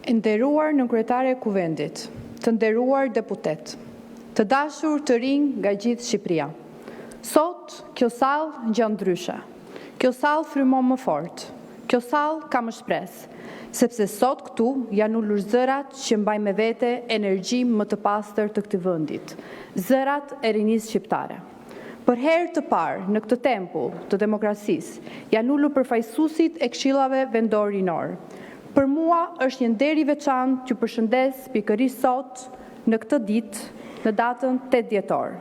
Nderuar Nënkryetare e Kuvendit, të nderuar deputet, të dashur të rinj nga gjithë Shqipëria. Sot, kjo sallë ngjan ndryshe. Kjo sallë frymon më fort. Kjo sallë ka më shpresë, sepse sot këtu janë ulur zërat që mbajnë me vete energjinë më të pastër të këtij vendit, zërat e rinisë shqiptare. Për herë të parë në këtë tempull të demokracisë janë ulur përfaqësuesit e këshillave vendor rinor. Për mua është një nder i veçantë që përshëndes pikërisht sot në këtë ditë, në datën 8 dhjetor.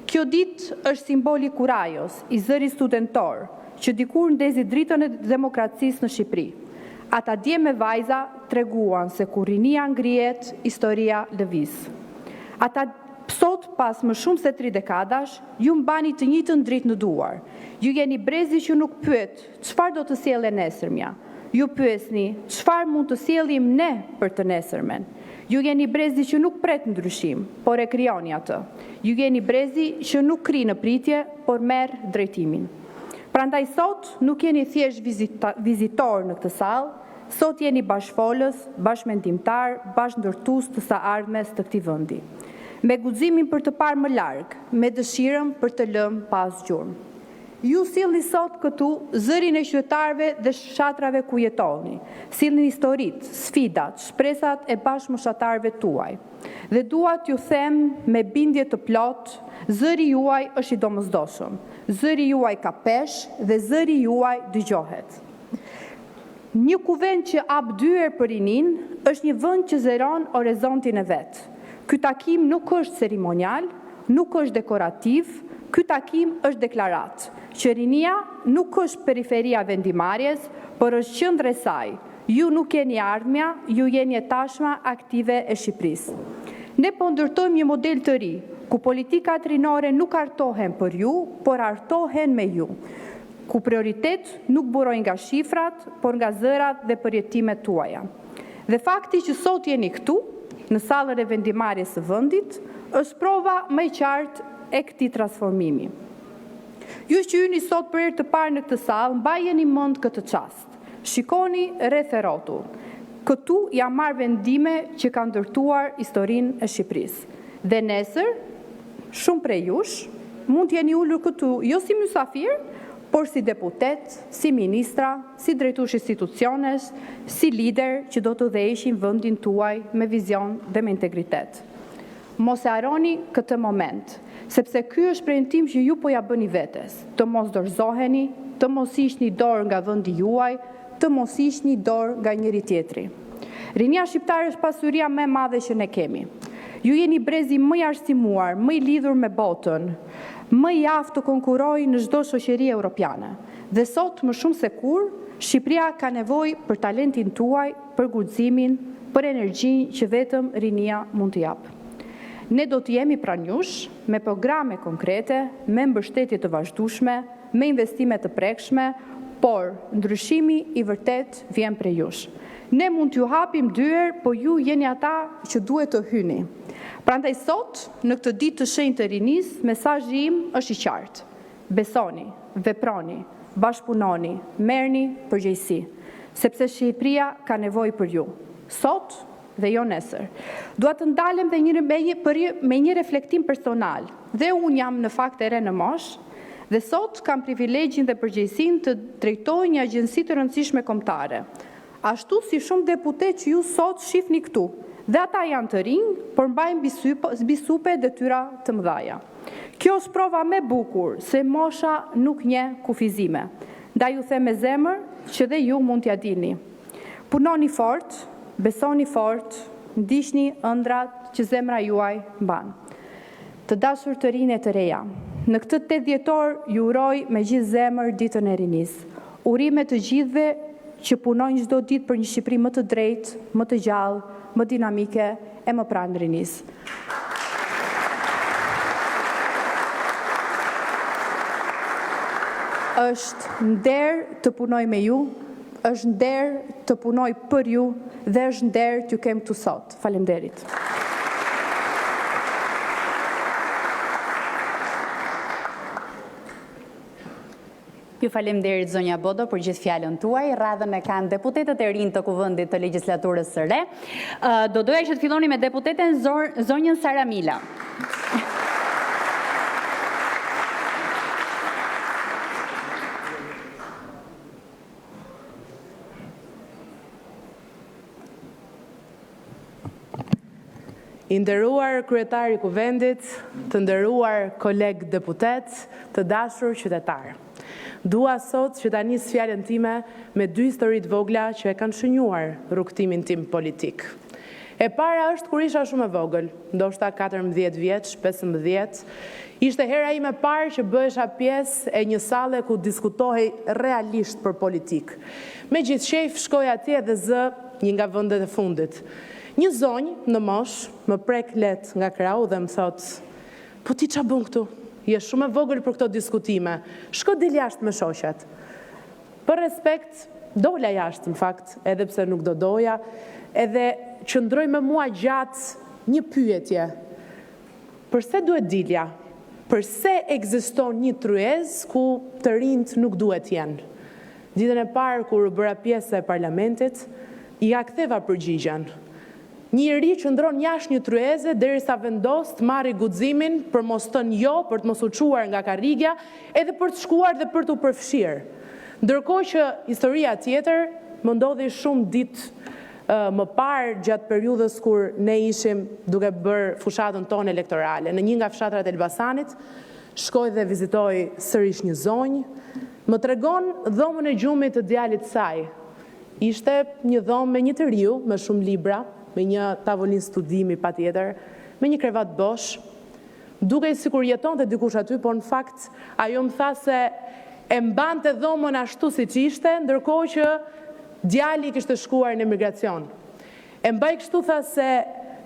Kjo ditë është simboli kurajos i zërit studentor që dikur ndezi dritën e demokracisë në Shqipëri. Ata dje me vajza treguan se kur rinia ngrihet, historia lëviz. Ata sot, pas më shumë se 3 dekadash, ju mbani të njëjtën dritë në duar. Ju jeni brezi që nuk pyet çfarë do të sjellë nesërmja. Ju pyesni çfarë mund të sjellim ne për të nesërmen. Ju jeni brezi që nuk pret ndryshim, por e krijoni atë. Ju jeni brezi që nuk kri në pritje, por merr drejtimin. Prandaj sot nuk jeni thjesht vizitor në këtë sallë, sot jeni bashkëfolës, bashkëmendimtar, bashkëndërtues të së ardhmes të këtij vendi. Me guximin për të parë më larg, me dëshirën për të lënë pas gjurmë. Ju sillni sot këtu zërin e qytetarëve dhe fshatrave ku jetoni. Sillni historitë, sfidat, shpresat e bashkëmoshatarëve tuaj. Dhe dua t'ju them me bindje të plotë, zëri juaj është i domosdoshëm. Zëri juaj ka peshë dhe zëri juaj dëgjohet. Një kuvend që hap dyer për rinin është një vend që zeron horizontin e vet. Ky takim nuk është ceremonial, nuk është dekorativ, ky takim është deklarat. Që rinia nuk është periferia vendimarrjes, por është qendra e saj. Ju nuk jeni ardhmja, ju jeni tashma aktive e Shqipërisë. Ne po ndërtojmë një model të ri, ku politikat rinore nuk artohen për ju, por artohen me ju. Ku prioritet nuk burojnë nga shifrat, por nga zërat dhe përjetimet tuaja. Dhe fakti që sot jeni këtu, në sallën e vendimarrjes së vendit, është prova më e qartë e këtij transformimi. Ju që jeni sot për herë të parë në këtë sallë, mbajeni mend këtë çast. Shikoni rreth e rrotull. Këtu janë marrë vendime që kanë ndërtuar historinë e Shqipërisë. Dhe nesër, shumë prej jush mund të jeni ulur këtu jo si mysafir, por si deputet, si ministra, si drejtues institucionesh, si lider që do të udhëheqin vendin tuaj me vizion dhe me integritet. Mos e harroni këtë moment, sepse ky është premtim që ju po ja bëni vetes, të mos dorëzoheni, të mos hiqni dorë nga vendi juaj, të mos hiqni dorë nga njëri tjetri. Rinia shqiptare është pasuria më e madhe që ne kemi. Ju jeni brezi më i arsimuar, më i lidhur me botën, më i aftë të konkurojë në çdo shoqëri europiane. Dhe sot, më shumë se kur, Shqipëria ka nevojë për talentin tuaj, për guximin, për energjinë që vetëm rinia mund t'i japë. Ne do të jemi pranë jush me programe konkrete, me mbështetje të vazhdueshme, me investime të prekshme, por ndryshimi i vërtet vjen prej jush. Ne mund t'ju hapim dyer, po ju jeni ata që duhet të hyni. Prandaj sot, në këtë ditë të shenjtë të rinisë, mesazhi im është i qartë. Besoni, veproni, bashkëpunoni, merrni përgjegjësi, sepse Shqipëria ka nevojë për ju. Sot dhe jo nesër. Dua të ndalem dhe me një reflektim personal. Dhe unë jam në fakt e re në moshë, dhe sot kam privilegjin dhe përgjegjësinë të drejtoj një agjenci të rëndësishme kombëtare. Ashtu si shumë deputet që ju sot shihni këtu. Dhe ata janë të rinj, por mbajnë bisupe detyra të mëdha. Kjo është prova më e bukur se mosha nuk njeh kufizime. Ndaj ju them me zemër që dhe ju mund t'ja dini. Punoni fort, besoni fort, ndiqni ëndrat që zemra juaj mban. Të dashur të rinj e të reja, në këtë 8 dhjetor ju uroj me gjithë zemër ditën e rinisë. Urime të gjithëve që punojnë çdo ditë për një Shqipëri më të drejtë, më të gjallë, më dinamike e më pranë rinisë. Është nder të punoj me ju, është nder të punoj për ju dhe është nder t'ju kem këtu sot. Faleminderit. Ju faleminderit zonja Bodo për gjithë fjalën tuaj. Radhën e kanë deputetët e rinj të Kuvendit të Legjislaturës së Re. Do doja që të filloni me deputeten zonjën Sara Mila. I nderuar kryetari i Kuvendit, të nderuar kolegë deputet, të dashur qytetar. Dua sot që ta nis fjalën time me dy histori të vogla që e kanë shënjuar rrugtimin tim politik. E para është kur isha shumë e vogël, ndoshta 14 vjeç, 15, ishte hera ime e parë që bëhesha pjesë e një salle ku diskutohej realisht për politik. Me gjithë shef shkoj atje dhe zë një nga vendet e fundit. Një zonjë në mosh më prek let nga krau dhe më thot, po ti qa bën këtu? Je shumë e vogël për këto diskutime. Shko dil jashtë me shoqet. Për respekt, dola jashtë në fakt, edhe pse nuk do doja, edhe qëndroj me mua gjatë një pyetje. Përse duhet dilja? Përse ekziston një tryez ku të rinjt nuk duhet jenë? Ditën e parë kur u bëra pjesë e parlamentit, ja ktheva përgjigjen. Njëri që ndron jashtë një tryeze derisa vendos të marrë guximin për mos thënë jo, për të mos u çuar nga karrigja, edhe për të shkuar dhe për të përfshirë. Ndërkohë që historia tjetër më ndodhi shumë ditë më parë gjatë periudhës kur ne ishim duke bërë fushatën tonë elektorale. Në një nga fshatrat e Elbasanit, shkoj dhe vizitoj sërish një zonjë, më tregon dhomën e gjumit të djalit saj. Ishte një dhomë me një të riu, me shumë libra, me një tavolin studimi patjetër, me një krevat bosh, duke sikur jeton të dikush aty, por në fakt ajo më tha se e mbante dhomën ashtu si që ishte, ndërkohë që djali kishte shkuar në emigracion. E mbaj kështu tha se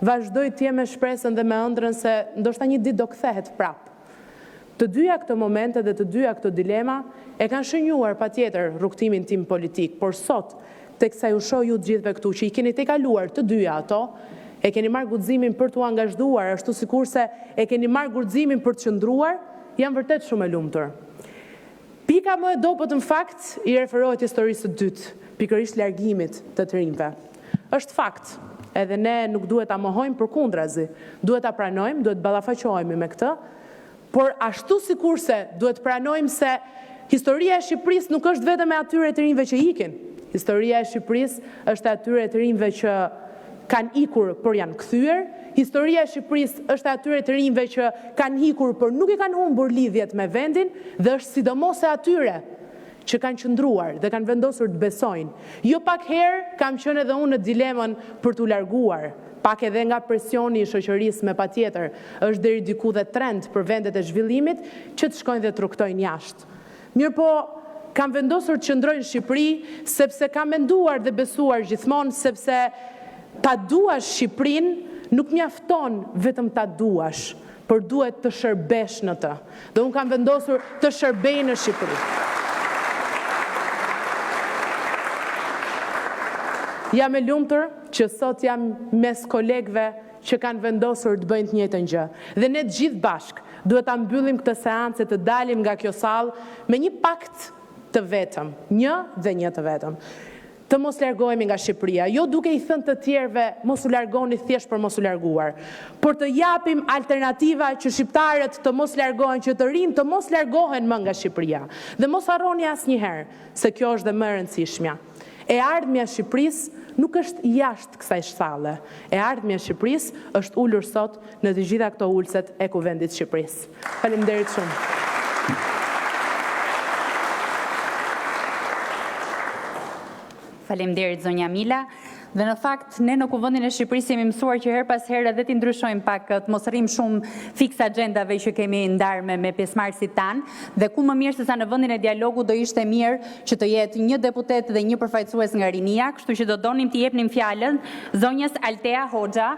vazhdoj t'je me shpresën dhe me ëndrën se ndoshta një ditë do kthehet prap. Të dyja këto momente dhe të dyja këto dilema e kanë shënjuar patjetër rrugtimin tim politik, por sot teksa ju shoh ju të gjithëve këtu që i keni te kaluar të dyja ato, e keni marrë guximin për t'u angazhuar, ashtu sikurse e keni marrë guximin për të qëndruar, jam vërtet shumë e lumtur. Pika më e dobët në fakt i referohet historisë së dytë, pikërisht largimit të të rinjve. Është fakt, edhe ne nuk duhet ta mohojmë, përkundrazi, duhet ta pranojmë, duhet ballafaqohemi me këtë, por ashtu sikurse duhet pranojmë se historia e Shqipërisë nuk është vetëm e atyre të rinjve që ikin. Historia e Shqipërisë është e atyre të rinjve që kanë ikur por janë kthyer. Historia e Shqipërisë është e atyre të rinjve që kanë ikur por nuk i kanë humbur lidhjet me vendin dhe është sidomos e atyre që kanë qëndruar dhe kanë vendosur të besojnë. Jo pak herë kam qenë edhe unë në dilemën për t'u larguar, pak edhe nga presioni i shoqërisë me patjetër, është deri diku dhe trend për vendet e zhvillimit që të shkojnë dhe të rrugtojnë jashtë. Mirëpo kam vendosur të qëndroj në Shqipëri sepse kam menduar dhe besuar gjithmonë sepse ta duash Shqipërinë nuk mjafton vetëm ta duash, por duhet të shërbesh në të. Dhe unë kam vendosur të shërbej në Shqipëri. Jam e lumtur që sot jam mes kolegëve që kanë vendosur të bëjnë të njëjtën gjë. Dhe ne të gjithë bashk duhet ta mbyllim këtë seancë, të dalim nga kjo sallë me një pakt të vetëm, një dhe një të vetëm. Të mos largohemi nga Shqipëria, jo duke i thënë të tjerëve mos u largoni thjesht për mos u larguar, por të japim alternativa që shqiptarët të mos largohen, që të rinj të mos largohen më nga Shqipëria. Dhe mos harroni asnjëherë se kjo është dhe më e rëndësishmja. E ardhmja e Shqipërisë nuk është jashtë kësaj salle. E ardhmja e Shqipërisë është ulur sot në të gjitha këto ulset e Kuvendit të Shqipërisë. Faleminderit shumë. Faleminderit zonja Mila. Dhe në fakt, ne në Kuvendin e Shqipërisë jemi mësuar që her pas here dhe t'i ndryshojmë pak të mos rrim shumë fiks agendave që kemi ndarë me pjesëmarrësit tanë, dhe ku më mirë se sa në vendin e dialogu do ishte mirë që të jetë një deputet dhe një përfaqësues nga rinia, kështu që do donim t'i jepnim fjalën zonjës Altea Hoxha.